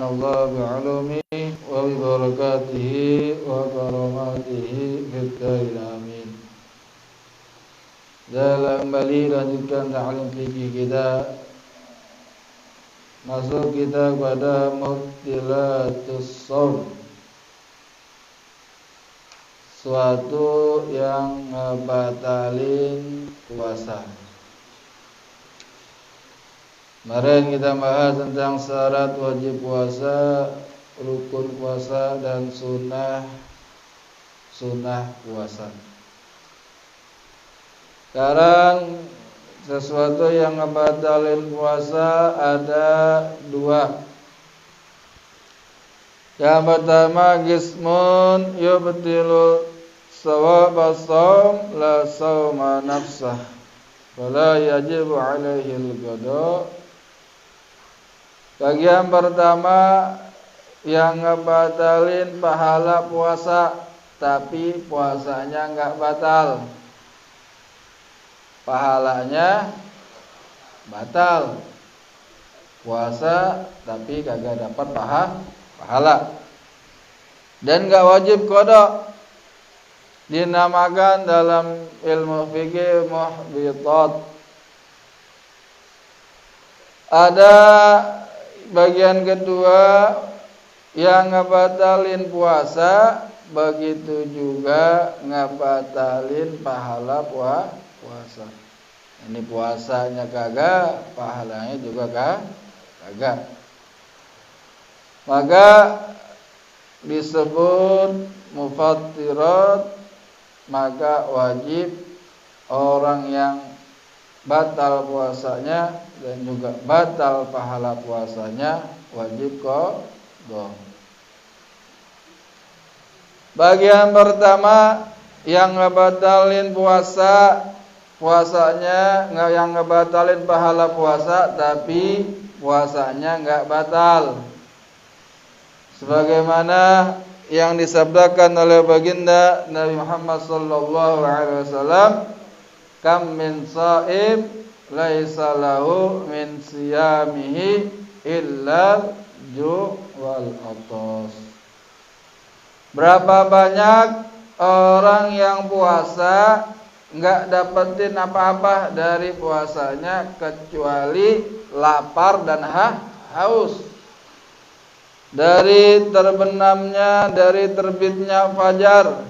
Allah bi'ulumihi wa bi barakatihi wa karamatihi fid dharain amin. Dalam kembali lanjutkan ta'lim fikih kita, masuk kita pada mubtilatus shaum, suatu yang ngebatalin puasa. Kemarin kita bahas tentang syarat wajib puasa, rukun puasa, dan sunnah puasa. Sekarang sesuatu yang ngebatalin puasa ada dua. Yang pertama, gismun yubtilul sawaba shaum la sauma nafsah wala yajibu alaihil qada. Bagian pertama yang ngebatalin pahala puasa, tapi puasanya enggak batal. Pahalanya batal. Puasa tapi kagak dapat pahala. Dan enggak wajib qada. Dinamakan dalam ilmu fikih muhbitat. Ada bagian kedua yang ngebatalin puasa, begitu juga ngebatalin pahala puasa. Ini puasanya kagak, pahalanya juga kagak. Maka disebut mufattirat, maka wajib orang yang batal puasanya dan juga batal pahala puasanya wajib qada. Bagian pertama yang ngebatalin puasanya yang ngebatalin pahala puasa, tapi puasanya enggak batal. Sebagaimana yang disabdakan oleh baginda Nabi Muhammad sallallahu alaihi wasallam, kam min shaim laisa lahu min siyamihi illa ju' wal atas. Berapa banyak orang yang puasa enggak dapetin apa-apa dari puasanya kecuali lapar dan haus. Dari terbitnya fajar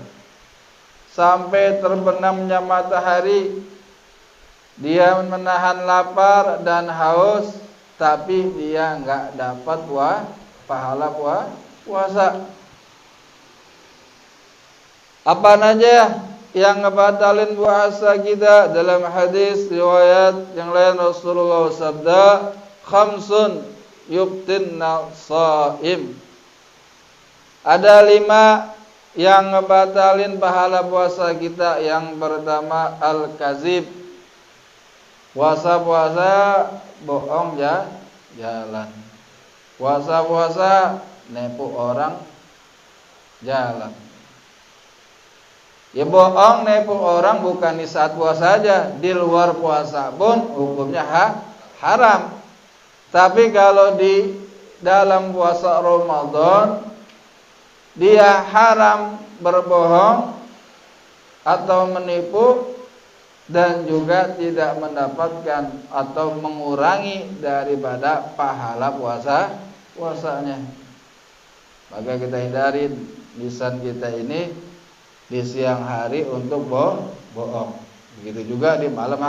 sampai terbenamnya matahari, dia menahan lapar dan haus, tapi dia enggak dapat pahala puasa. Apa aja yang ngebatalin puasa kita? Dalam hadis riwayat yang lain Rasulullah sabda, khamsun yubtinna shaim. Ada 5 yang ngebatalin pahala puasa kita. Yang pertama, al-kazib. Puasa bohong jalan. Puasa nepu orang jalan. Ya, bohong nepu orang bukan di saat puasa saja, di luar puasa pun hukumnya haram. Tapi kalau di dalam puasa Ramadan, dia haram berbohong atau menipu, dan juga tidak mendapatkan atau mengurangi daripada pahala puasanya. Maka kita hindari lisan kita ini di siang hari untuk bohong. Begitu juga di malam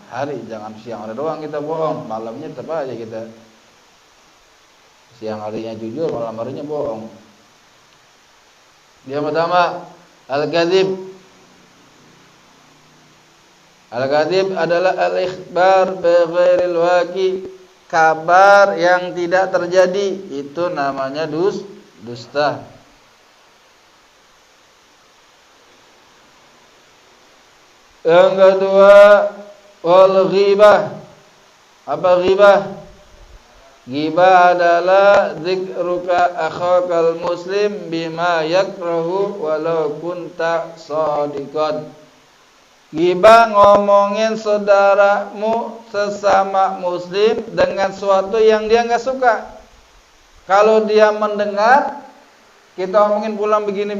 hari, jangan siang hari doang kita bohong, malamnya tetap aja kita. Siang harinya jujur, malam harinya bohong. Yang pertama, al-kadzib. Al-kadzib adalah al-ikhbar bi ghairil waqi, kabar yang tidak terjadi, itu namanya dusta. Yang kedua, wal ghibah. Apa ghibah? Ghibah adalah dzikruka akhakal muslim bima yakrahu walau kunta shadiqan. Ghibah ngomongin saudaramu sesama muslim dengan sesuatu yang dia enggak suka. Kalau dia mendengar kita omongin pulang begini.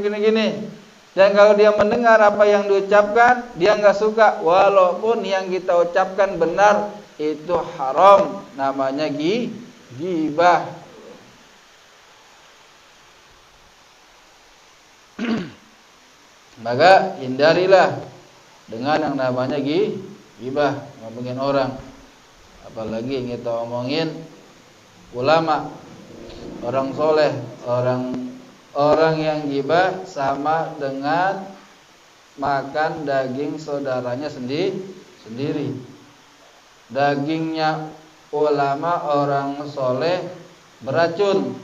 Dan kalau dia mendengar apa yang diucapkan, dia nggak suka, walaupun yang kita ucapkan benar, itu haram, namanya ghibah. Maka hindarilah dengan yang namanya ghibah, ngomongin orang. Apalagi yang kita omongin ulama, orang soleh, orang yang ghibah sama dengan makan daging saudaranya sendiri. Dagingnya ulama, orang soleh beracun.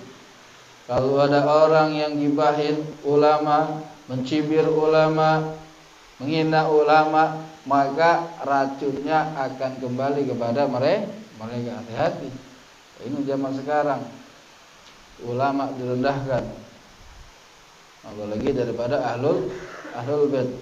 Kalau ada orang yang gibahin ulama, mencibir ulama, menghina ulama, maka racunnya akan kembali kepada mereka. Hati-hati. Ini zaman sekarang, ulama direndahkan, apalagi daripada ahlul bait.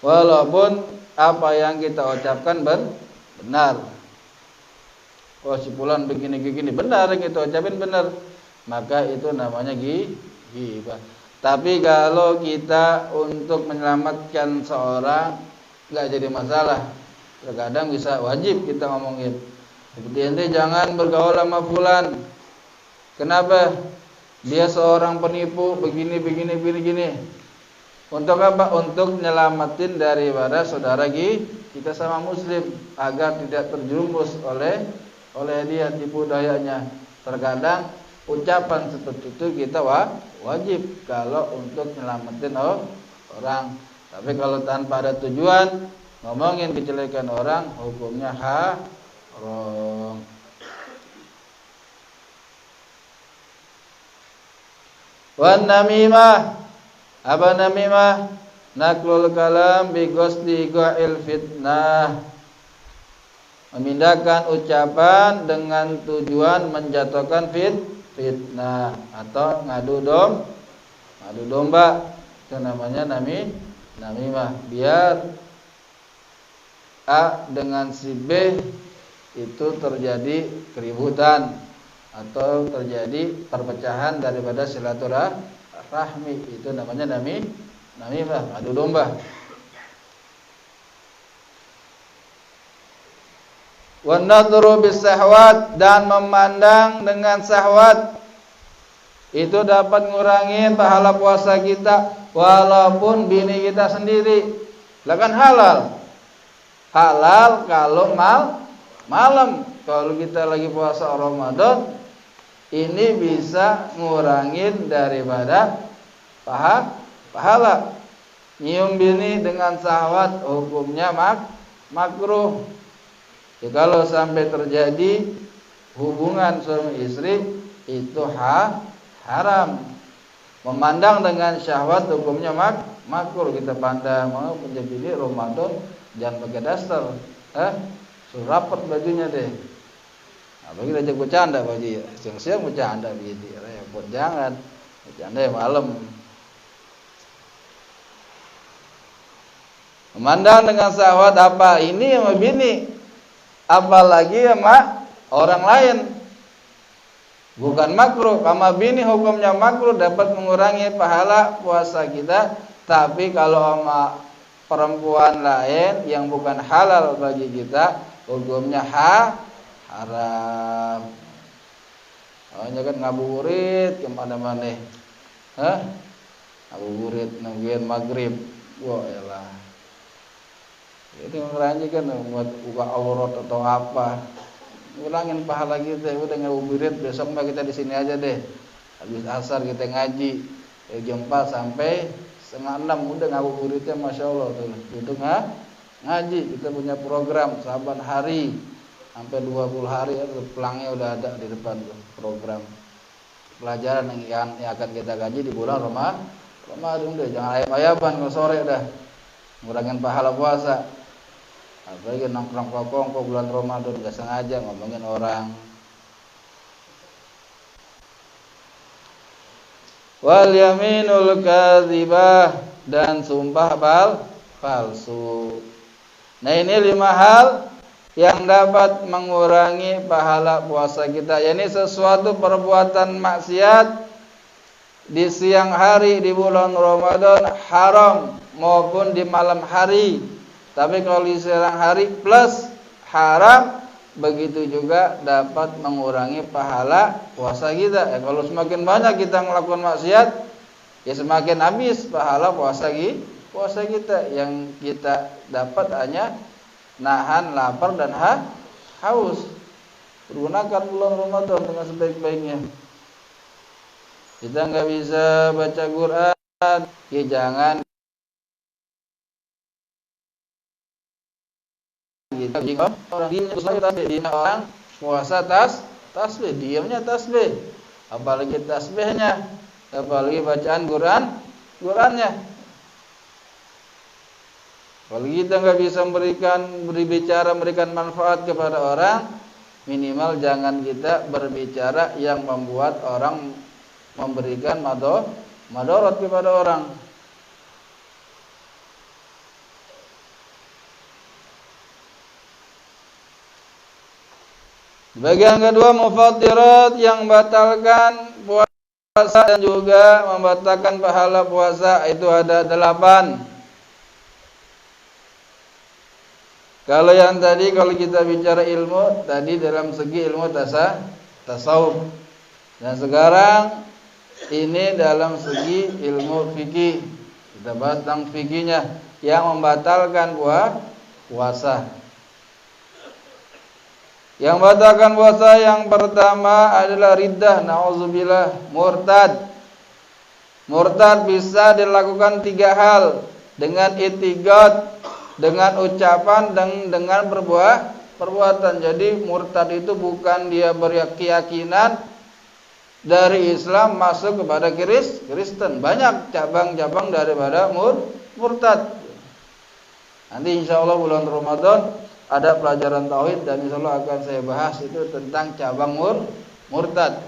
Walaupun apa yang kita ucapkan benar. Oh, si fulan begini benar, yang kita ucapin benar, maka itu namanya ghibah. Tapi kalau kita untuk menyelamatkan seorang, nggak jadi masalah. Terkadang bisa wajib kita ngomongin. Seperti ente jangan bergaul sama fulan. Kenapa? Dia seorang penipu, begini. Untuk apa? Untuk nyelamatin daripada saudara kita sama muslim, agar tidak terjerumus oleh dia tipu dayanya. Terkadang ucapan seperti itu kita wajib kalau untuk nyelamatin orang. Tapi kalau tanpa ada tujuan, ngomongin kejelekan orang, hukumnya haram. Wan namimah, apa namimah? Naklul kalam bi qasdi qa'il fitnah, memindahkan ucapan dengan tujuan menjatuhkan fitnah atau ngadu domba. Itu namanya namimah. Biar A dengan si B itu terjadi keributan atau terjadi perpecahan daripada silaturahmi, itu namanya namimah, adu domba. Wa nadhru bis sahwat, dan memandang dengan syahwat, itu dapat ngurangin pahala puasa kita walaupun bini kita sendiri. Lah kan halal kalau malam. Kalau kita lagi puasa Ramadan, ini bisa ngurangin daripada pahala. Nyium bini dengan syahwat hukumnya makruh. Ya, kalau sampai terjadi hubungan suami istri itu haram. Memandang dengan syahwat hukumnya makruh. Kita pandang mau punya bini Ramadan jangan pakai daster, suruh rapat bajunya deh. Apalagi diajak bercanda baju ya, siang-siang bercanda bini, repot. Jangan bercanda malam. Memandang dengan syahwat apa ini sama bini, apalagi sama orang lain, bukan makruh. Sama bini hukumnya makruh, dapat mengurangi pahala puasa kita. Tapi kalau sama perempuan lain yang bukan halal bagi kita, hukumnya haram. Hanya kan ngabuburit kemana-mana, ngabuburit nungguin maghrib, wah elah. Itu ngeranji kan buat buka aurat atau apa, ngurangin pahala kita. Udah ngabuburit, besok mah kita di sini aja deh. Habis asar kita ngaji jam 4 sampai setengah 6, udah ngabuburitnya masya Allah tuh. Duduk ngaji, kita punya program saban hari sampai 20 hari, pelangnya udah ada di depan tuh, program pelajaran yang akan kita kaji di bulan Ramadan. Deh, jangan ayam-ayaman kalau sore dah, ngurangin pahala puasa. Apalagi nongkrong kok bulan Ramadan, gak sengaja ngomongin orang. Wal yaminul kadzibah, dan sumpah palsu. Nah, ini 5 hal yang dapat mengurangi pahala puasa kita. Yani sesuatu perbuatan maksiat di siang hari di bulan Ramadan haram maupun di malam hari. Tapi kalau di siang hari plus haram, begitu juga dapat mengurangi pahala puasa kita. Ya, kalau semakin banyak kita melakukan maksiat, ya semakin habis pahala puasa kita. Yang kita dapat hanya nahan lapar dan haus. Pergunakan bulan Ramadan dengan sebaik-baiknya. Kita nggak bisa baca Quran, ya jangan gitu. Orang puasa tasbih, diamnya tasbih, apalagi tasbihnya, apalagi bacaan Qurannya. Kalau kita nggak bisa memberikan manfaat kepada orang, minimal jangan kita berbicara yang membuat orang memberikan madarat kepada orang. Bagian kedua, mufattirat yang batalkan puasa dan juga membatalkan pahala puasa, itu ada 8. Kalau yang tadi, kalau kita bicara ilmu tadi dalam segi ilmu tasawuf, dan sekarang ini dalam segi ilmu fikih. Kita bahas tentang fikihnya yang membatalkan puasa. Yang membatalkan puasa yang pertama adalah riddah, na'udzubillah, murtad. Murtad bisa dilakukan 3 hal, dengan i'tiqad, dengan ucapan, dan dengan perbuatan. Jadi murtad itu bukan dia berkeyakinan dari Islam masuk kepada Kristen. Banyak cabang-cabang daripada murtad. Nanti insyaallah bulan Ramadan ada pelajaran tauhid, dan insyaallah akan saya bahas itu tentang cabang murtad.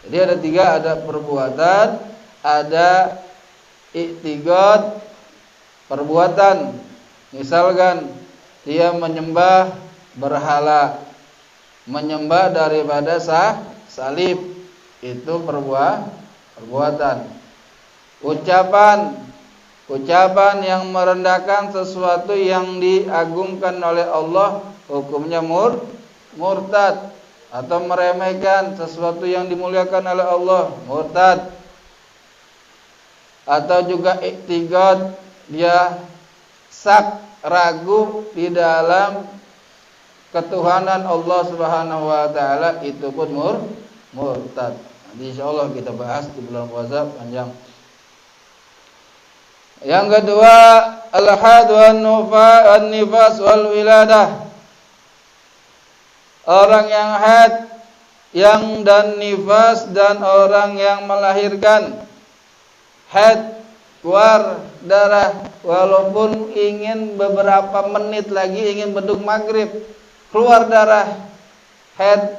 Jadi ada 3, ada perbuatan, ada i'tiqad, perbuatan. Misalkan dia menyembah berhala, menyembah daripada salib, itu perbuatan. Ucapan yang merendahkan sesuatu yang diagungkan oleh Allah, hukumnya murtad. Atau meremehkan sesuatu yang dimuliakan oleh Allah, murtad. Atau juga i'tiqad, dia ragu di dalam ketuhanan Allah Subhanahu wa taala, itu pun murtad. Nanti insyaallah kita bahas di bulan puasa panjang. Yang kedua, al-haid wan nifas wal wiladah. Orang yang haid, dan nifas, dan orang yang melahirkan. Haid, keluar darah walaupun ingin beberapa menit lagi ingin beduk maghrib, keluar darah haid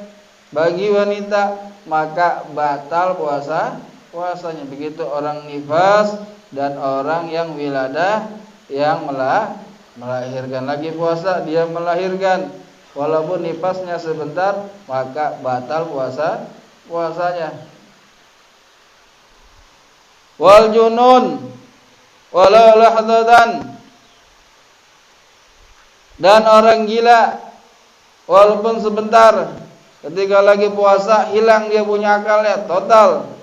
bagi wanita, maka batal puasanya. Begitu orang nifas dan orang yang wiladah, yang melahirkan. Lagi puasa dia melahirkan, walaupun nifasnya sebentar, maka batal puasanya. Wal junun walau lahdatan, dan orang gila walaupun sebentar, ketika lagi puasa hilang dia punya akalnya total,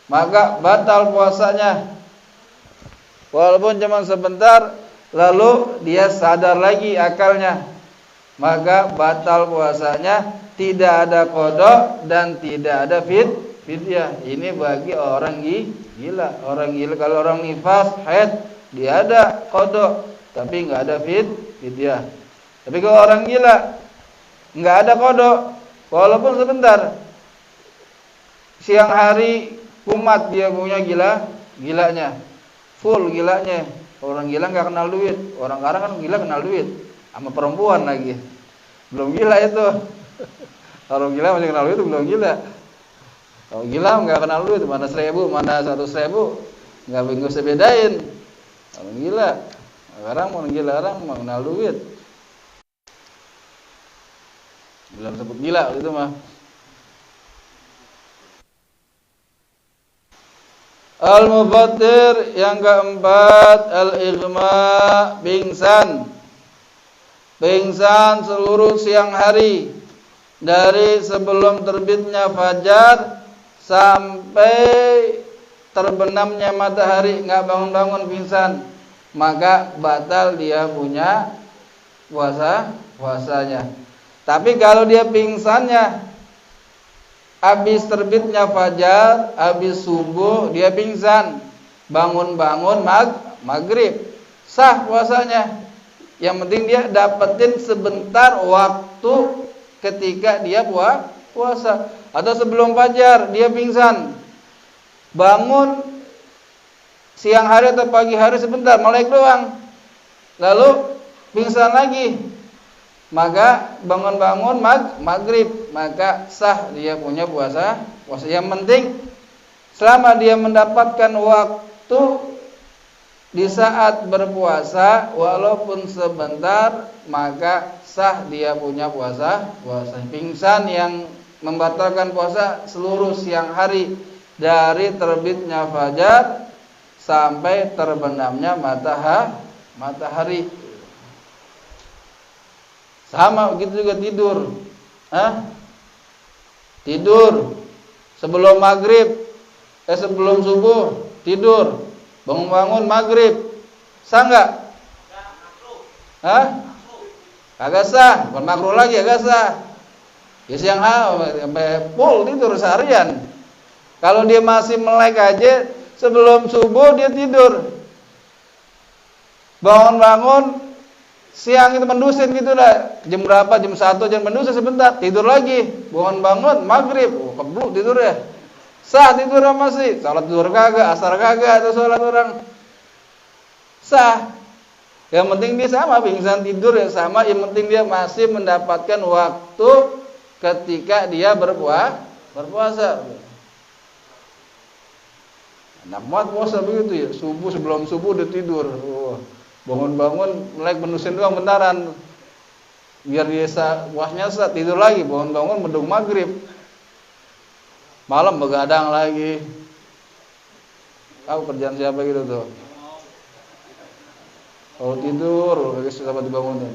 maka batal puasanya. Walaupun cuma sebentar, lalu dia sadar lagi akalnya, maka batal puasanya. Tidak ada qada dan tidak ada fidyah. Ini bagi orang gila. Orang gila, kalau orang nifas, haid, dia ada qada tapi enggak ada fidyah. Tapi kalau orang gila enggak ada qada walaupun sebentar. Siang hari kumat dia punya gilanya. Full gilanya. Orang gila enggak kenal duit. Orang sekarang kan gila kenal duit. Sama perempuan lagi. Belum gila itu. Orang gila masih kenal duit, belum gila. Kalau gila nggak kenal duit, mana 1000, mana 100.000, Enggak usah bedain. Orang gila. Orang mau kenal duit. Belum sebut gila itu mah. Al-mufattir yang keempat, al-ighma, pingsan. Pingsan seluruh siang hari dari sebelum terbitnya fajar sampai terbenamnya matahari, enggak bangun-bangun pingsan, maka batal dia punya puasanya. Tapi kalau dia pingsannya habis terbitnya fajar, habis subuh dia pingsan, bangun-bangun maghrib, sah puasanya. Yang penting dia dapetin sebentar waktu ketika dia puasa. Atau sebelum fajar dia pingsan, bangun siang hari atau pagi hari sebentar, melek doang, lalu pingsan lagi, maka bangun-bangun maghrib, maka sah dia punya puasa. Yang penting selama dia mendapatkan waktu di saat berpuasa walaupun sebentar, maka sah dia punya puasa. Pingsan yang membatalkan puasa seluruh siang hari dari terbitnya fajar sampai terbenamnya matahari. Sama begitu juga tidur. Tidur sebelum maghrib, sebelum subuh tidur, bangun-bangun maghrib, sah nggak? Kagak sah, bukan makruh lagi, kagak sah. Ya siang hari sampai full tidur seharian. Kalau dia masih melek aja sebelum subuh dia tidur, bangun-bangun siang itu mendusin gitu dah. Jam berapa? Jam 1 jam mendusin sebentar, tidur lagi. Bangun-bangun maghrib, kebluk tidur ya. Sah tidur masih. Salat zuhur kagak, asar kagak, atau salat orang. Sah. Yang penting dia sama, pingsan tidur ya sama. Yang penting dia masih mendapatkan waktu ketika dia berpuasa. Enak banget puasa begitu ya. Sebelum subuh udah tidur. Bangun-bangun melek menusin doang bentaran, biar dia puasnya sah, tidur lagi, bangun-bangun mendung maghrib, malam begadang lagi. Tahu kerjaan siapa gitu tuh? Kalau tidur lagi susah dibangunin.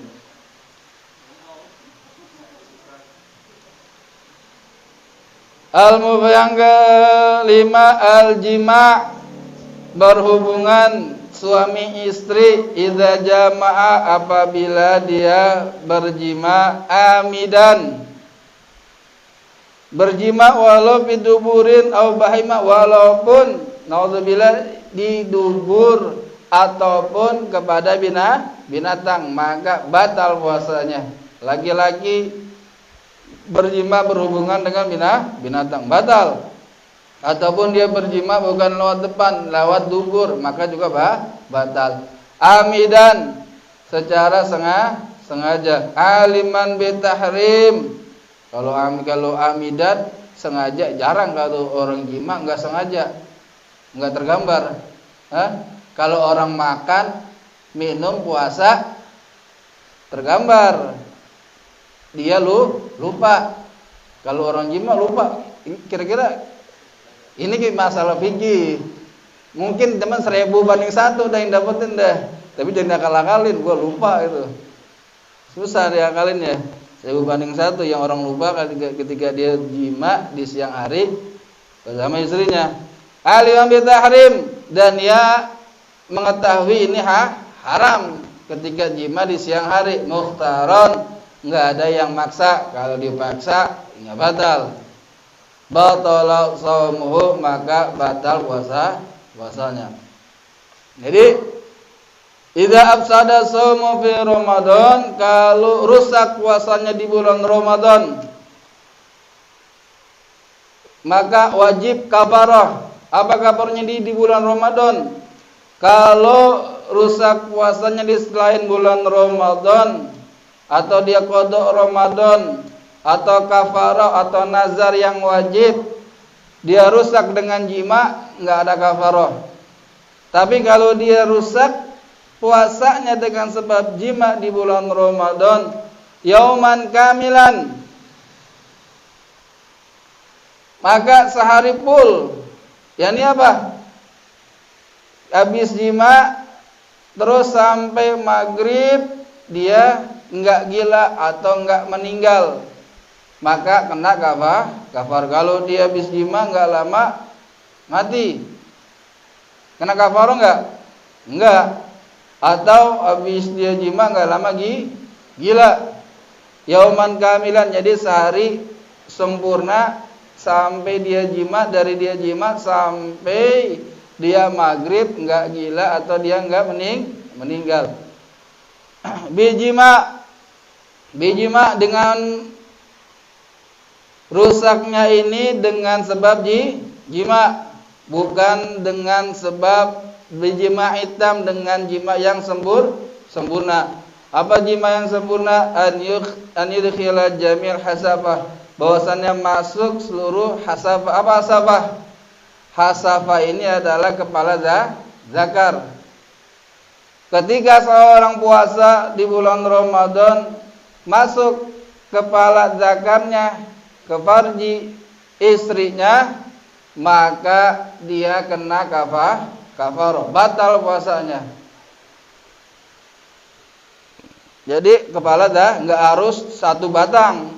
Yang kelima, al-jima', berhubungan suami istri, idza jama'a, apabila dia berjima amidan. Berjima walau biduburin au bahima, walaupun naudzubillah di dubur ataupun kepada binatang, maka batal puasanya. Laki-laki berjima berhubungan dengan binatang, batal. Ataupun dia berjima bukan lewat depan, lewat dubur, maka juga batal. Amidan, secara sengaja. Aliman bitahrim, kalau amidan sengaja, jarang kalau orang jima enggak sengaja, enggak tergambar. Kalau orang makan, minum, puasa tergambar, dia lupa. Kalau orang jima lupa. Kira-kira ini masalah fikih. Mungkin teman 1000 banding 1 dah yang dapetin dah. Tapi jangan akal-akalin, gua lupa itu. Susah diakalin ya. 1000 banding 1 yang orang lupa ketika dia jima di siang hari bersama istrinya. Alim bitahrim, dan dia mengetahui ini haram ketika jima di siang hari. Mukhtaron, enggak ada yang maksa. Kalau dipaksa enggak batal. Batala shaumuhu, maka batal puasanya. Jadi idza afsada shaumu fi Ramadan, kalau rusak puasanya di bulan Ramadan, maka wajib kafarah. Apa kafarnya di bulan Ramadan? Kalau rusak puasanya di selain bulan Ramadan, atau dia qada Ramadan, atau kafarah atau nazar yang wajib, dia rusak dengan jima, enggak ada kafarah. Tapi kalau dia rusak puasanya dengan sebab jima di bulan Ramadan, yauman kamilan, maka sehari full. Yani apa? Habis jima terus sampai maghrib dia enggak gila atau enggak meninggal, maka kena kafar. Kalau dia habis jima enggak lama mati, kena kafar enggak? Atau habis dia jima enggak lama gila, yauman kamilan, jadi sehari sempurna sampai dia jima, dari dia jima sampai dia maghrib enggak gila atau dia enggak meninggal. Bijima dengan rusaknya ini dengan sebab jima, bukan dengan sebab bijima hitam, dengan jima yang sempurna. Apa jima yang sempurna? An yudkhila jamil hasafah, bahwasannya masuk seluruh hasafah. Apa hasafah? Hasafah ini adalah kepala zakar. Ketika seorang puasa di bulan Ramadan, masuk kepala zakarnya ke farji istrinya, maka dia kena kafarah, batal puasanya. Jadi kepala enggak harus satu batang.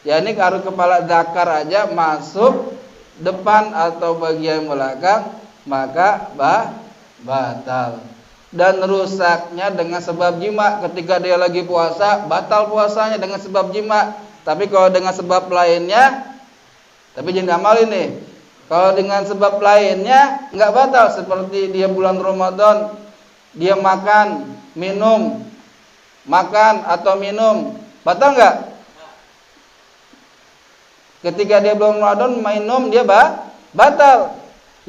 Yani kalau kepala zakar aja masuk depan atau bagian belakang, maka batal. Dan rusaknya dengan sebab jima. Ketika dia lagi puasa, batal puasanya dengan sebab jima. Tapi kalau dengan sebab lainnya, tapi jangan amal ini. Kalau dengan sebab lainnya enggak batal, seperti dia bulan Ramadan, dia makan atau minum, batal enggak? Ketika dia bulan Ramadan minum, dia batal.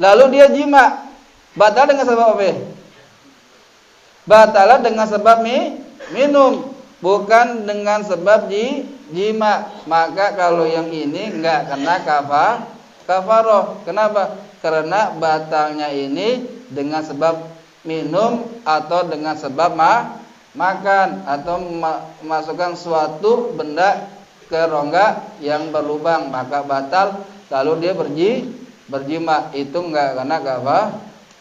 Lalu dia jima, batal dengan sebab apa? Batal dengan sebab minum, bukan dengan sebab jima. Maka kalau yang ini enggak kena kafarah. Kenapa? Karena batalnya ini dengan sebab minum atau dengan sebab makan atau memasukkan suatu benda ke rongga yang berlubang, maka batal. Lalu dia berjima, itu enggak kena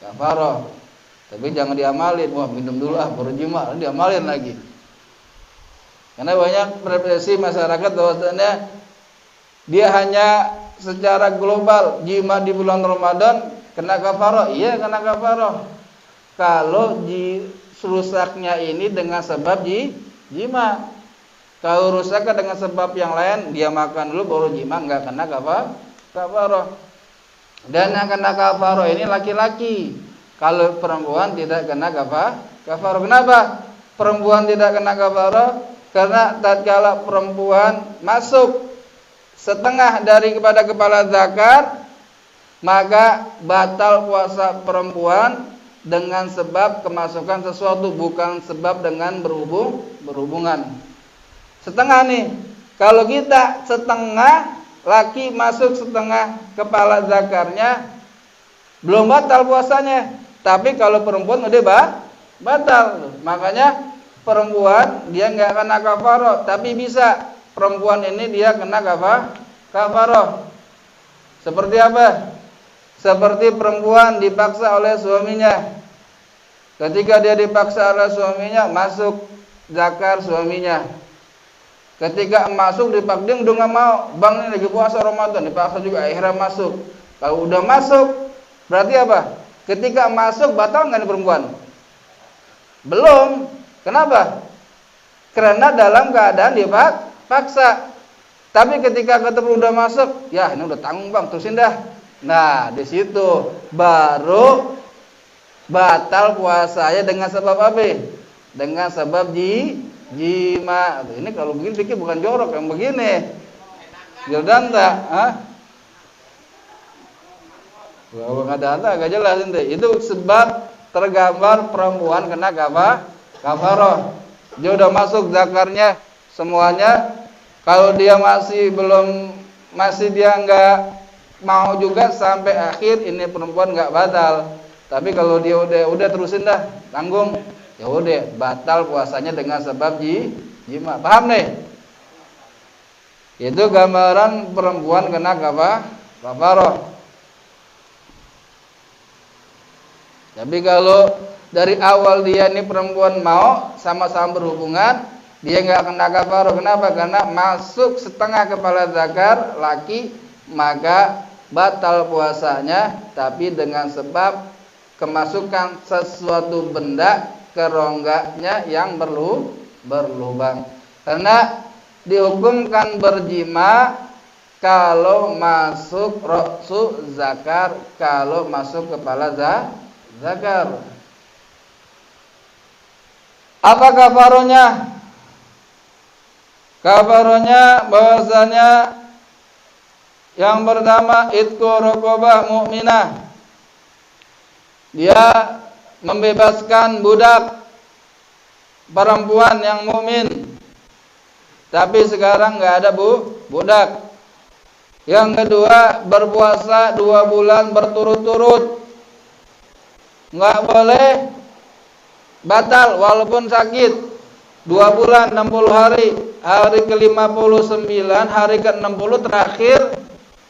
kafarah. Tapi jangan diamalin, wah minum dulu baru jima, diamalin lagi. Karena banyak persepsi masyarakat bahwasanya dia hanya secara global jima di bulan Ramadan kena kafarah. Iya, kena kafarah. Kalau rusaknya ini dengan sebab jima. Kalau rusaknya dengan sebab yang lain, dia makan dulu baru jima, enggak kena kafarah. Dan yang kena kafarah ini laki-laki. Kalau perempuan tidak kena kafarah. Kenapa perempuan tidak kena kafarah? Karena tatkala perempuan masuk setengah daripada kepala zakar, maka batal puasa perempuan dengan sebab kemasukan sesuatu, bukan sebab dengan berhubungan. Setengah nih. Kalau kita setengah, laki masuk setengah kepala zakarnya, belum batal puasanya. Tapi kalau perempuan udah batal. Makanya perempuan dia enggak kena kafarah, tapi bisa perempuan ini dia kena kafarah. Seperti apa? Seperti perempuan dipaksa oleh suaminya. Ketika dia dipaksa oleh suaminya, masuk zakar suaminya. Ketika masuk dipaksa, udah enggak mau. Bang ini lagi puasa Ramadan, dipaksa juga akhirnya masuk. Kalau udah masuk, berarti apa? Ketika masuk batal enggak nih perempuan? Belum. Kenapa? Karena dalam keadaan dipaksa. Tapi ketika ketemu udah masuk, ya ini udah tanggung bang, terusin dah. Nah, di situ baru batal puasanya dengan sebab apa? Dengan sebab jima. Ini kalau begini pikir bukan jorok, yang begini. Jordanta, Kalau nggak ada agak jelas ente. Itu sebab tergambar perempuan kena kafarah. Dia udah masuk zakarnya semuanya. Kalau dia masih dia nggak mau juga sampai akhir, ini perempuan nggak batal. Tapi kalau dia udah terusin dah, tanggung, ya udah batal puasanya dengan sebab jima. Paham nih? Itu gambaran perempuan kena kafarah. Tapi kalau dari awal dia ini perempuan mau sama-sama berhubungan, dia nggak kena kafarah. Kenapa? Karena masuk setengah kepala zakar laki, maka batal puasanya, tapi dengan sebab kemasukan sesuatu benda ke rongganya yang berlubang. Karena dihukumkan berjima kalau masuk roksu zakar, kalau masuk kepala zakar. Apa kafarohnya? Kafarohnya bahwasanya yang pertama itqu raqabah mukminah. Dia membebaskan budak perempuan yang mukmin. Tapi sekarang nggak ada budak. Yang kedua, berpuasa 2 bulan berturut-turut. Nggak boleh batal walaupun sakit. 2 bulan 60 hari. Hari ke-59, hari ke-60 terakhir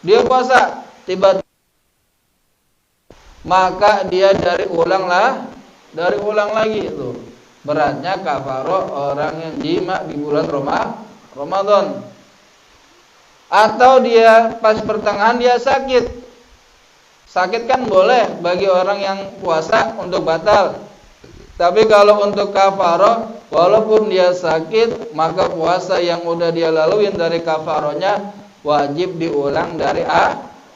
dia puasa. Tiba-tiba maka dia dari ulang lagi itu. Beratnya kafarah orang yang jima di bulan Ramadan. Atau dia pas pertengahan dia sakit. Sakit kan boleh bagi orang yang puasa untuk batal. Tapi kalau untuk kafarah, walaupun dia sakit, maka puasa yang udah dia laluin dari kafarahnya wajib diulang dari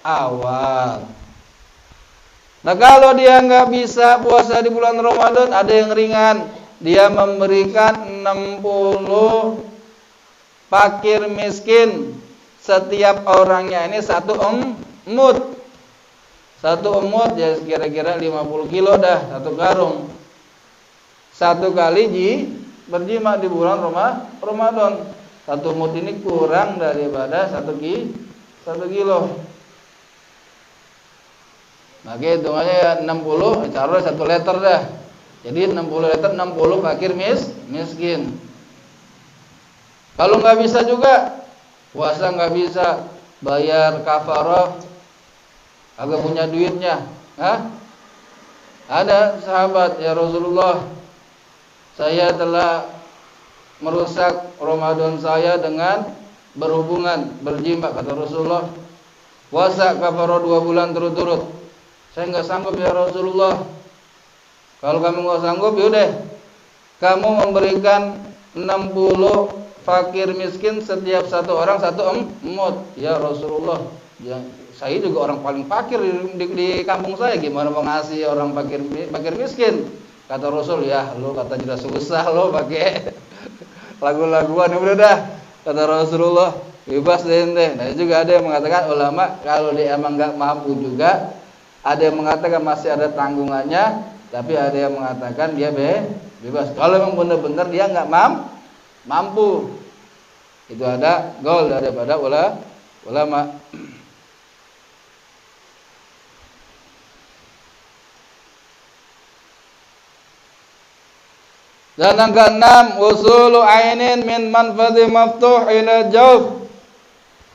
awal. Nah kalau dia nggak bisa puasa di bulan Ramadan, ada yang ringan. Dia memberikan 60 fakir miskin. Setiap orangnya ini 1 emut. 1 emut ya kira-kira 50 kilo dah, 1 karung. 1 kali berjima di bulan Ramadan. 1 emut ini kurang daripada 1 kilo. Maka hitungannya ya 60, taruh 1 liter dah. Jadi 60 liter 60 fakir miskin. Kalau nggak bisa juga, puasa nggak bisa, bayar kafarah, agak punya duitnya. Ada sahabat, ya Rasulullah, saya telah merusak Ramadan saya dengan berhubungan, berjima, kata Rasulullah. Puasa kafarah 2 bulan turut-turut. Saya nggak sanggup ya Rasulullah. Kalau kamu nggak sanggup, yaudah kamu memberikan 60 fakir miskin, setiap 1 orang 1 emut. Ya Rasulullah, ya, saya juga orang paling fakir di kampung saya, gimana mau ngasih orang fakir miskin? Kata Rasul, ya lo kata tidak susah lo pakai lagu-laguan, udah dah. Kata Rasulullah, bebas deh ente. Nah juga ada yang mengatakan ulama, kalau dia emang nggak mampu juga, ada yang mengatakan masih ada tanggungannya, tapi ada yang mengatakan dia bebas. Kalau memang benar-benar dia nggak mampu, itu ada gaul daripada ulama. Dan yang keenam, usulu ainin min manfadhi maftuh ila jawf.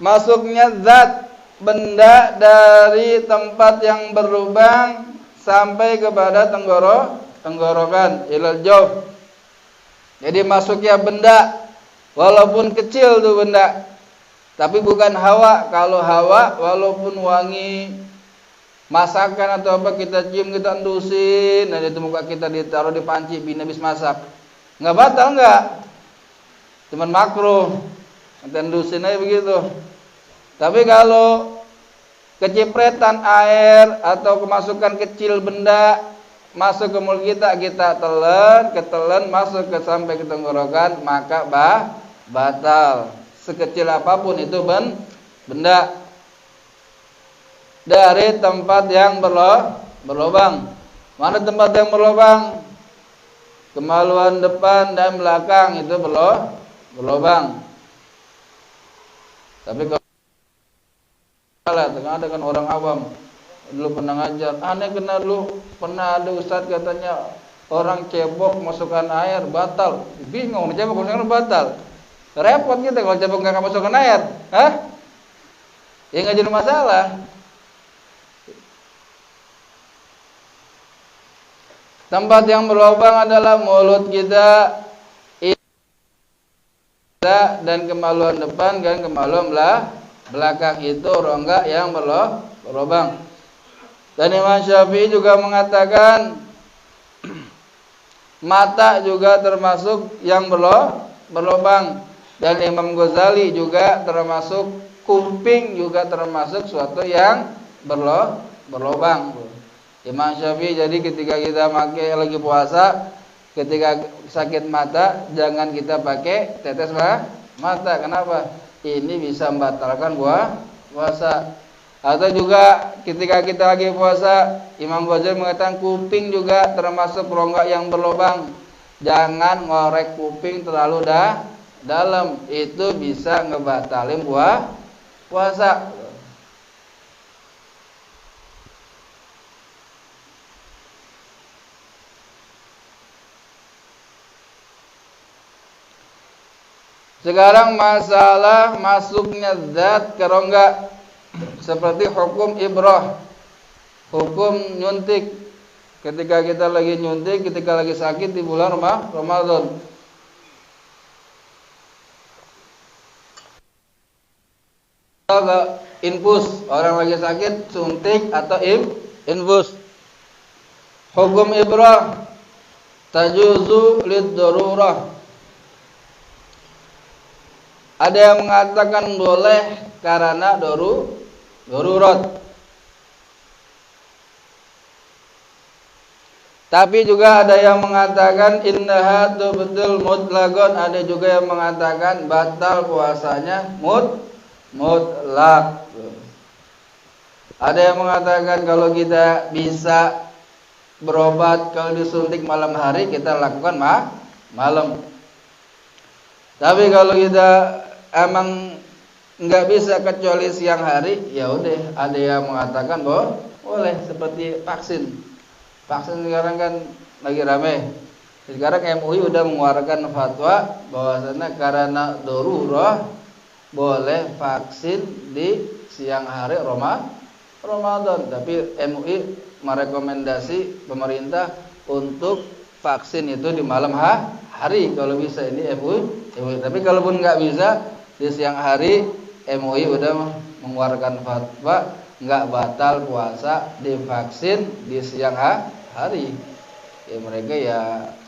Masuknya zat benda dari tempat yang berlubang sampai kepada tenggorokan, ilal jawf. Jadi masuknya benda walaupun kecil tuh benda, tapi bukan hawa. Kalau hawa walaupun wangi masakan atau apa kita cium, kita endusin, dan itu muka kita ditaruh di panci bin habis masak, nggak batal, nggak, cuman makruh, kita endusin aja begitu. Tapi kalau kecipretan air atau kemasukan kecil benda masuk ke mulut kita, kita telan masuk ke sampai ke tenggorokan, maka batal. Sekecil apapun itu benda dari tempat yang berlubang. Mana tempat yang berlubang? Kemaluan depan dan belakang itu berlubang. Tapi kalau tengah dengan orang awam, dulu pernah ngajar. Aneh kenal dulu pernah ada ustaz katanya orang cebok masukkan air batal. Bingung cebok masukkan air batal. Repot kita kalau cebok nggak masukkan air. Hah? Ya nggak jadi masalah. Tempat yang berlubang adalah mulut kita, dan kemaluan depan dan kemaluan belakang, itu rongga yang berlubang. Dan Imam Syafi'i juga mengatakan mata juga termasuk yang berlubang, dan Imam Ghazali juga termasuk kuping juga termasuk suatu yang berlubang. Imam Syafi'i, jadi ketika kita pakai lagi puasa, ketika sakit mata jangan kita pakai tetes mata. Kenapa? Ini bisa membatalkan puasa. Atau juga ketika kita lagi puasa, Imam Ghazali mengatakan kuping juga termasuk rongga yang berlubang. Jangan ngorek kuping terlalu dalam, itu bisa ngebatalin puasa. Sekarang masalah masuknya zat ke rongga, seperti hukum ibrah, hukum nyuntik. Ketika kita lagi nyuntik, ketika lagi sakit di bulan Ramadan. Atau infus, orang lagi sakit suntik atau infus. Hukum ibrah tajuzu lid-darurah. Ada yang mengatakan boleh karena darurat. Tapi juga ada yang mengatakan innaha betul mutlaqon. Ada juga yang mengatakan batal puasanya mutlak. Ada yang mengatakan kalau kita bisa berobat, kalau disuntik malam hari kita lakukan malam. Tapi kalau kita emang nggak bisa kecuali siang hari, ya udah. Ada yang mengatakan boleh, seperti vaksin sekarang kan lagi rame. Sekarang MUI udah mengeluarkan fatwa bahwasanya karena darurat boleh vaksin di siang hari Ramadan. Tapi MUI merekomendasi pemerintah untuk vaksin itu di malam hari kalau bisa. Ini MUI. Tapi kalaupun nggak bisa di siang hari, MUI udah mengeluarkan fatwa nggak batal puasa divaksin di siang hari. Ya mereka ya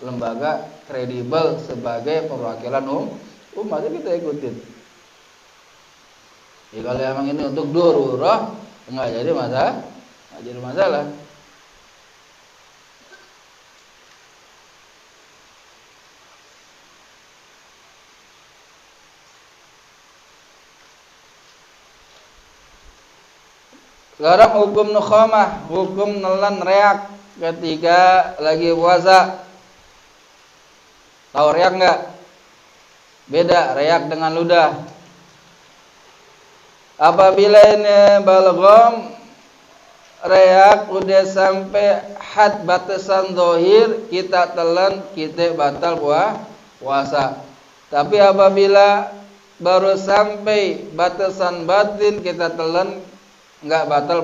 lembaga kredibel sebagai perwakilan umat, kita ikutin. Ya kalau emang ini untuk darurat nggak jadi masalah. Sekarang hukum nukhamah, hukum nelan reak ketika lagi puasa. Tahu reak enggak? Beda reak dengan ludah. Apabila ini balgham, reak udah sampai had batasan zahir, kita telan, kita batal puasa. Tapi apabila baru sampai batasan batin kita telan, enggak batal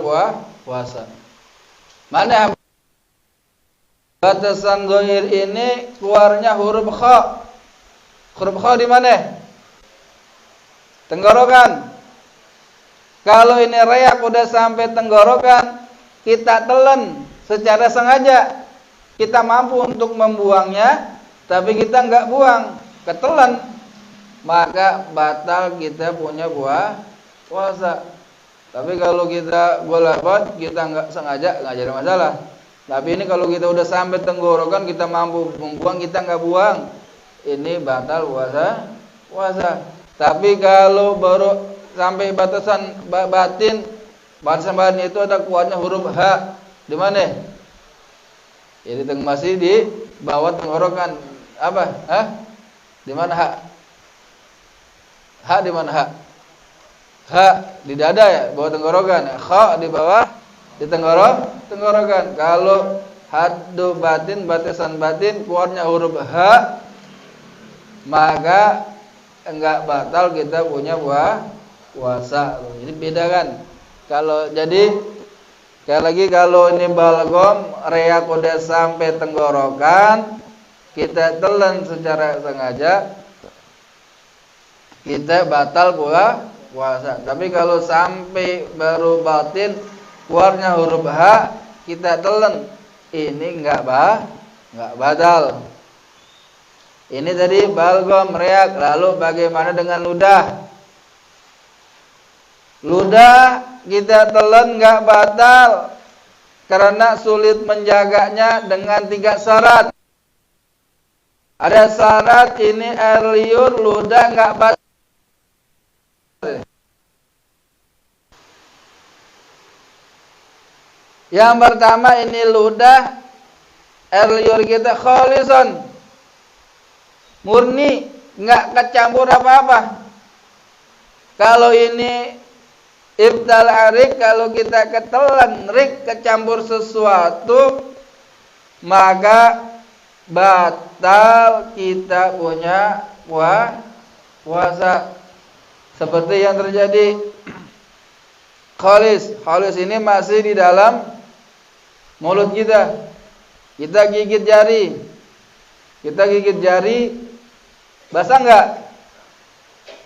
puasa. Mana batasan zahir ini keluarnya huruf kha. Huruf kha di mana? Tenggorokan. Kalau ini reak udah sampai tenggorokan, kita telan secara sengaja. Kita mampu untuk membuangnya, tapi kita enggak buang, ketelan, maka batal kita punya puasa. Tapi kalau kita golabot, kita nggak sengaja, nggak jadi masalah. Tapi ini kalau kita udah sampai tenggorokan, kita mampu membuang, kita nggak buang, ini batal puasa. Tapi kalau baru sampai batasan batin itu ada kuatnya huruf H. Di mana? Jadi masih di bawah tenggorokan. Apa? Di mana H? H di mana H? H di dada ya, bawah tenggorokan. Kha di bawah di tenggorokan. Kalau haddu batin, batasan batin keluarnya huruf H, maka enggak batal kita punya puasa. Jadi beda kan. Kalau sekali lagi kalau ini balgom reak udah sampai tenggorokan, kita telan secara sengaja, kita batal puasa. Tapi kalau sampai baru batin keluarnya huruf H, kita telan, ini enggak batal. Ini tadi balgom reak. Lalu bagaimana dengan ludah? Ludah kita telan enggak batal karena sulit menjaganya dengan 3 syarat. Ada syarat ini air liur, ludah enggak batal. Yang pertama ini ludah, air liur kita kholison, murni, enggak kecampur apa-apa. Kalau ini ibtal arik, kalau kita ketelan rik kecampur sesuatu, maka batal kita punya puasa. Seperti yang terjadi kholis ini masih di dalam mulut kita. Kita gigit jari, basah enggak?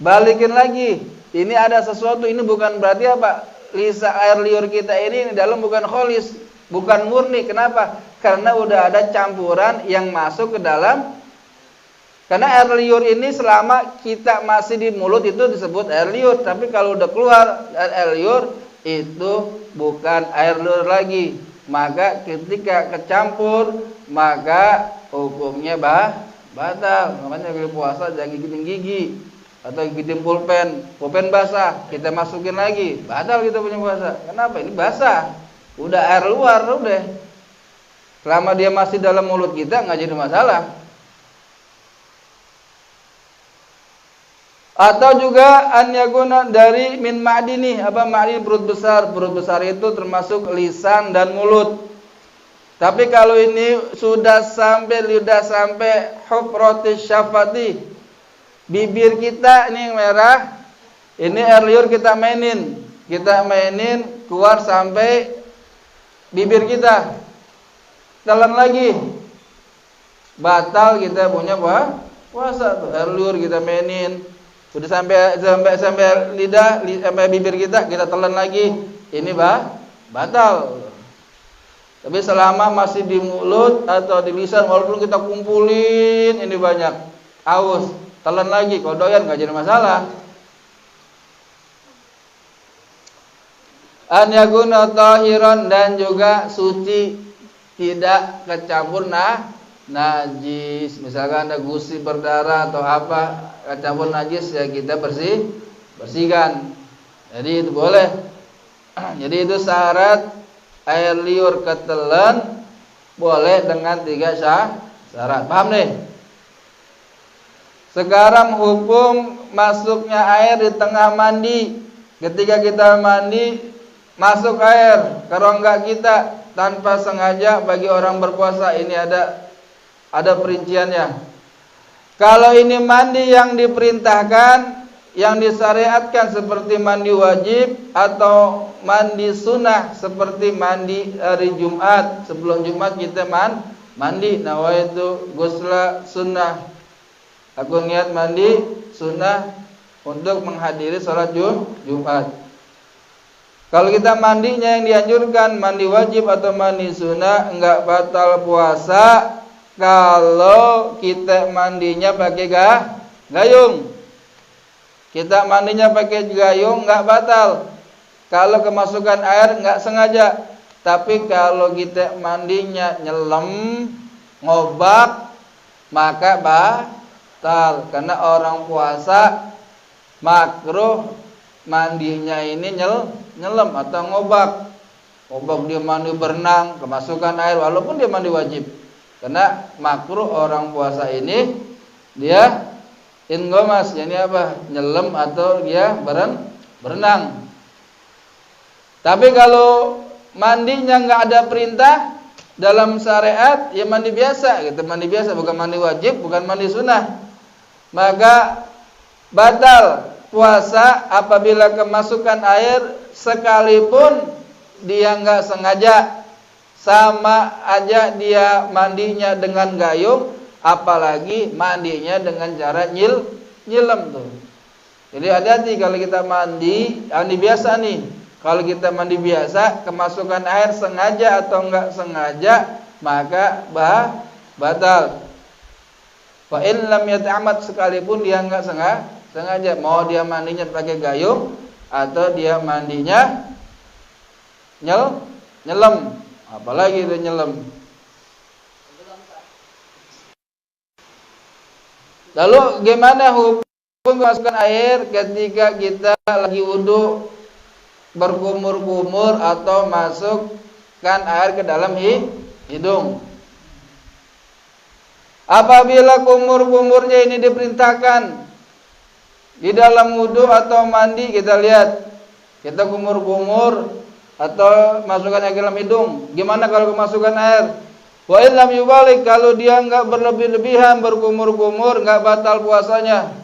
Balikin lagi. Ini ada sesuatu, ini bukan berarti apa? Lisa air liur kita ini dalam bukan kholis, bukan murni. Kenapa? Karena udah ada campuran yang masuk ke dalam. Karena air liur ini selama kita masih di mulut itu disebut air liur. Tapi kalau udah keluar air liur, itu bukan air liur lagi. Maka ketika kecampur, maka hukumnya batal. Makanya kalau puasa jangan gigitin gigi atau gigitin pulpen basah, kita masukin lagi, batal kita punya puasa. Kenapa? Ini basah, udah air luar, udah. Selama dia masih dalam mulut kita nggak jadi masalah. Atau juga an yakuna dari min ma'dini, apa ma'dini perut besar itu termasuk lisan dan mulut. Tapi kalau ini sudah sampai lidah, sampai hufratis syafati, bibir kita ini merah, ini air liur kita mainin keluar sampai bibir kita, telan lagi, batal kita punya puasa tuh. Air liur kita mainin, udah sampai lidah, sampai bibir kita telan lagi, ini batal. Tapi selama masih di mulut atau di lisan, walaupun kita kumpulin ini banyak, aus, telan lagi, kalau doyan nggak jadi masalah. An yakuna tahiran, dan juga suci, tidak kecampur najis. Misalkan ada gusi berdarah atau apa kecampur najis, ya kita bersihkan. Jadi itu boleh. Jadi itu syarat air liur ketelan boleh dengan 3 syarat. Paham nih? Sekarang hukum masuknya air di tengah mandi. Ketika kita mandi, masuk air ke rongga kita tanpa sengaja. Bagi orang berpuasa ini ada perinciannya. Kalau ini mandi yang diperintahkan, yang disyariatkan seperti mandi wajib atau mandi sunnah seperti mandi hari Jumat. Sebelum Jumat kita mandi, nawaitu ghusla sunnah, aku niat mandi sunnah untuk menghadiri sholat Jumat. Kalau kita mandinya yang dianjurkan mandi wajib atau mandi sunnah, enggak batal puasa kalau kita mandinya pakai gayung. Kita mandinya pakai gayung enggak batal kalau kemasukan air enggak sengaja. Tapi kalau kita mandinya nyelam, ngobak, maka batal. Karena orang puasa makruh mandinya ini nyelam atau ngobak. Ngobak dia mandi berenang, kemasukan air walaupun dia mandi wajib. Karena makruh orang puasa ini dia ingomas, yani apa? Nyelam atau dia berenang. Tapi kalau mandinya nggak ada perintah dalam syariat, ya mandi biasa gitu, mandi biasa, bukan mandi wajib, bukan mandi sunnah, maka batal puasa apabila kemasukan air sekalipun dia nggak sengaja. Sama aja dia mandinya dengan gayung, apalagi mandinya dengan cara nyilam tuh. Jadi hati-hati kalau kita mandi biasa nih. Kalau kita mandi biasa, kemasukan air sengaja atau enggak sengaja, maka batal. Fa in lam yata'ammad, sekalipun dia enggak sengaja, mau dia mandinya pakai gayung atau dia mandinya nyelam. Apalagi itu nyelam. Lalu gimana hukum kemasukan air ketika kita lagi wudu, berkumur-kumur atau masukkan air ke dalam hidung? Apabila kumur-kumurnya ini diperintahkan di dalam wudu atau mandi, kita lihat, kita kumur-kumur atau masukkan air ke dalam hidung. Gimana kalau kemasukan air? Wa illam yubalik, kalau dia enggak berlebih-lebihan, berkumur-kumur, enggak batal puasanya.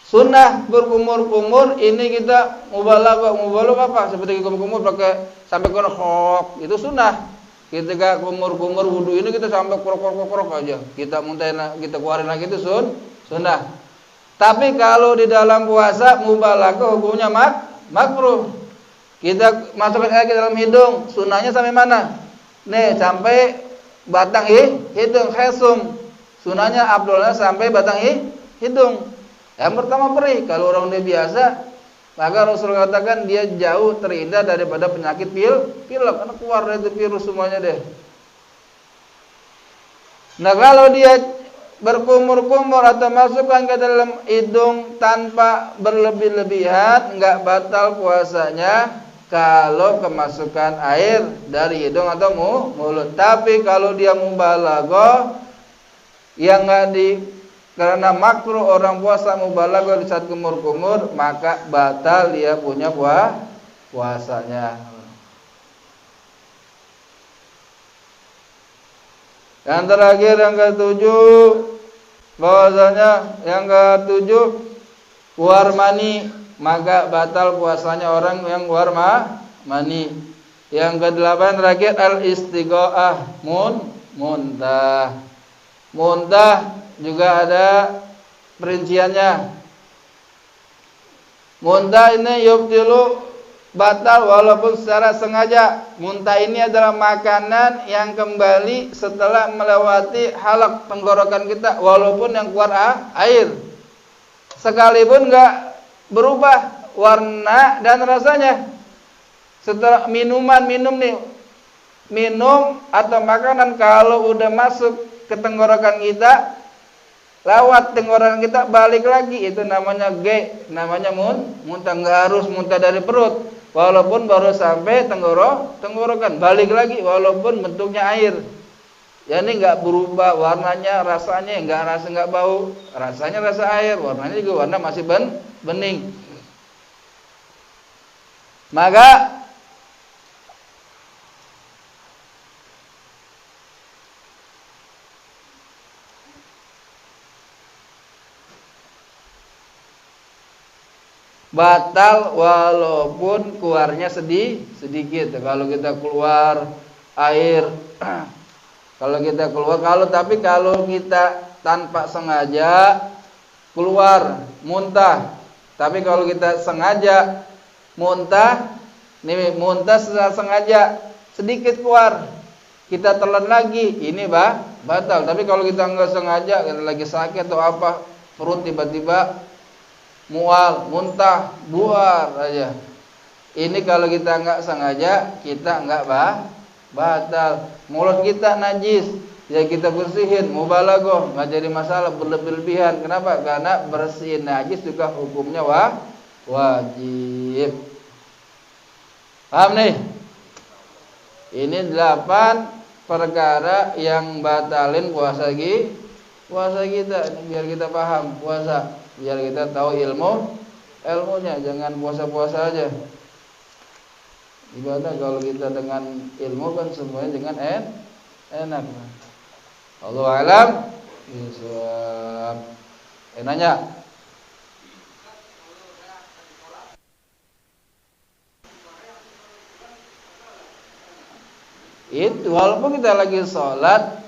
Sunnah berkumur-kumur ini kita mubalaghah apa? Seperti kumur-kumur pakai sampai korok, itu sunnah. Ketika kumur-kumur wudu ini kita sampai korok aja. Kita muntahin, kita keluarin lagi itu sunnah. Tapi kalau di dalam puasa mubalaghah hukumnya makruh. Kita masukkan air ke dalam hidung, sunnahnya sampai mana? Nih, sampai batang hidung, khesum. Sunnahnya afdhalnya sampai batang hidung. Yang pertama perih, kalau orang dia biasa, maka Rasul katakan dia jauh terhindar daripada penyakit pilek, karena keluar dari itu virus semuanya deh. Nah, kalau dia berkumur-kumur atau masukkan ke dalam hidung tanpa berlebih-lebihan, enggak batal puasanya kalau kemasukan air dari hidung atau mulut. Tapi kalau dia mubalaghah yang enggak karena makruh orang puasa mubalaghah di saat kumur-kumur, maka batal dia punya puasanya. Yang terakhir, yang ketujuh, bahwasanya yang ketujuh, keluar mani, maka batal puasanya orang yang keluar mani. Yang kedelapan terakhir, al-istighaah, muntah. Muntah juga ada perinciannya. Muntah ini yubtilu, batal walaupun secara sengaja. Muntah ini adalah makanan yang kembali setelah melewati halak tenggorokan kita, walaupun yang keluar air, sekalipun enggak berubah warna dan rasanya. Setelah minum atau makanan kalau udah masuk ke tenggorokan kita, lewat tenggorokan kita balik lagi, itu namanya namanya muntah. Enggak harus muntah dari perut, walaupun baru sampai tenggorokan, balik lagi walaupun bentuknya air. Ya, ini enggak berubah warnanya, rasanya enggak bau, rasanya rasa air, warnanya juga warna masih bening. Maka batal walaupun keluarnya sedikit. Kalau kita keluar air, tapi kalau kita tanpa sengaja keluar muntah, tapi kalau kita sengaja muntah secara sengaja sedikit keluar, kita telan lagi, ini batal. Tapi kalau kita nggak sengaja, kita lagi sakit atau apa, perut tiba-tiba mual, muntah, buar aja, ini kalau kita nggak sengaja, kita nggak batal. Mulut kita najis, ya kita bersihin, mubalaghah, nggak jadi masalah berlebihan. Kenapa? Karena bersihin najis juga hukumnya wajib. Paham nih? Ini 8 perkara yang batalin puasa kita. Ini biar kita paham puasa, biar kita tahu ilmunya, jangan puasa-puasa aja. Ibadah kalau kita dengan ilmu kan semuanya dengan enak. Allahu a'lam bishawab. Nanya. Itu walaupun kita lagi sholat,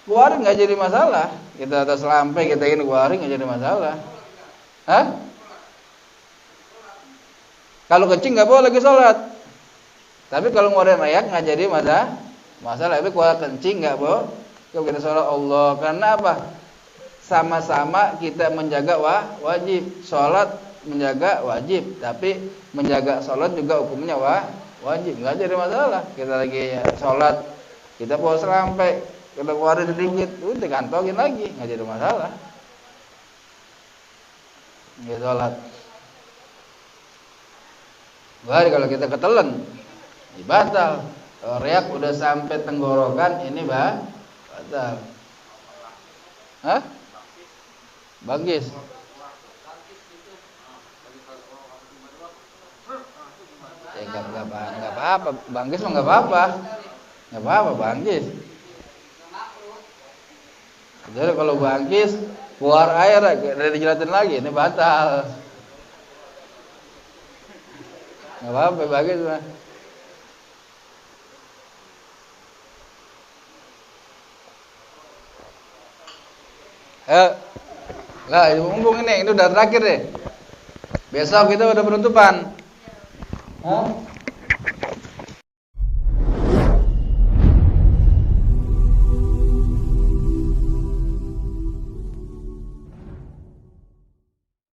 keluarin nggak jadi masalah. Kita atas lampai kita ingin keluarin nggak jadi masalah. Hah? Kalau kencing nggak boleh lagi sholat. Tapi kalau ngeluarin ayak nggak jadi masalah. Tapi kalau kencing nggak boleh. Kalau kita sholat Allah, karena apa? Sama-sama kita menjaga wajib. Sholat menjaga wajib, tapi menjaga sholat juga hukumnya wajib, nggak jadi masalah. Kita lagi sholat, kita bawa selampai, kita keluarin sedikit, udah kantongin lagi, nggak jadi masalah. Nggak sholat. Baru kalau kita ketelan, batal. Kalau reak udah sampai tenggorokan, ini batal. Hah? Bangkis. Enggak apa-apa, bangkis mah enggak apa-apa. Enggak apa-apa bangkis. Jadi kalau bangkis keluar air dari dijelatin lagi, ini batal. Enggak apa-apa bangkis mah. Lah, mumpung ini udah terakhir deh. Besok kita udah penutupan. Hah?